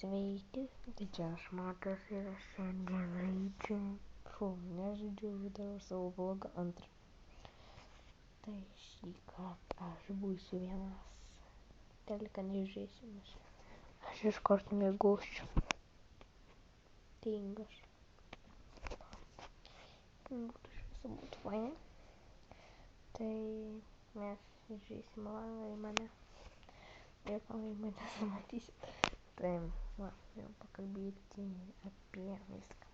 Sveiki, tai čia aš Matas ir aš šiandien žaidžiu. Nežaidžiu, darau savo vlogą antrą. Tai šį kartą aš būsiu vienas. Teliką nežiūrėsim. Aš iškart miegosiu. Tingas. Būtų šviesa, būtų faina. Tai mes žiūrėsim langą į mane. Ir ką į mane pamatysit. Tai va, jau pakalbėti apie viską.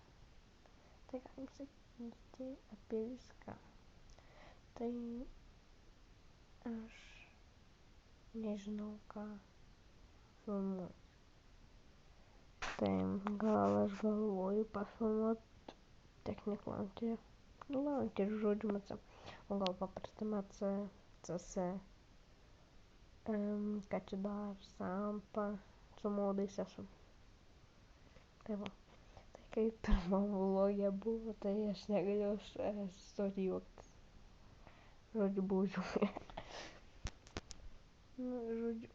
Tai galim sakyti apie viską. Tai aš nežinau, ką filmuoti. Tai gal aš galvoju pafilmuot techniklantį. Ir žodžiu MC. O gal paprastą MC, CC. Ką čia dar, Sampa, su modais esu. Tai va. Tai kaip pirmam vlogė buvo, tai aš negalėjau sustoti juoktis. Žodžiu, buvau žiūrė. Žodžiu,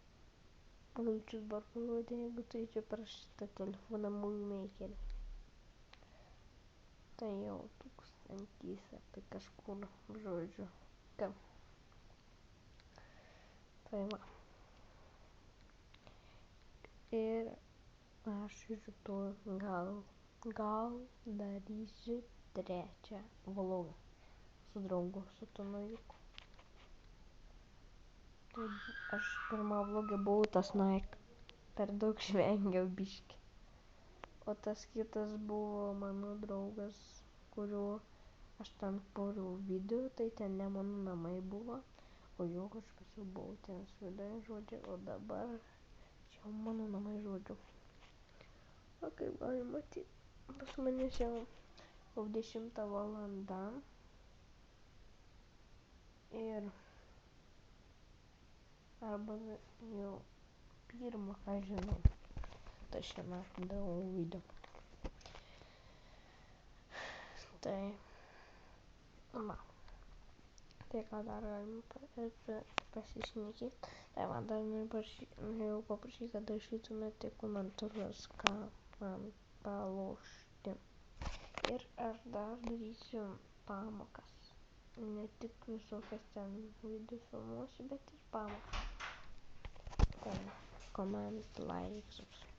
galčius bar parodė, jeigu tai čia prašyta telefoną Movie Makerį. Tai jau 1000 apie kažkur, žodžiu. Ką? Tai va. Ir aš rytoj gal darysiu trečią vlogą su draugu, su Tonujuku. Tai aš pirmą vlogę buvau tas Nike. Per daug žvengiau biškį. O tas kitas buvo mano draugas, kurio aš ten kūriau video, tai ten ne mano namai buvo. O jo kažkas jau buvo ten viduje, žodžiu, o dabar čia mano namai, žodžiu. O kaip galim matyti, pas manęs jau 10 valanda. Ir arba jau pirmą, ką žinau. Tai šiandien darau video. Tai va. Tai ką dar galim pasišnekėti. Tai man dar norėjau paprašyti, kad rašytumėte komentarus, ką man palošti. Ir aš dar darysiu pamokas. Ne tik visokias ten video filmuosiu, bet ir pamokas. Tai comment, like, subscribe.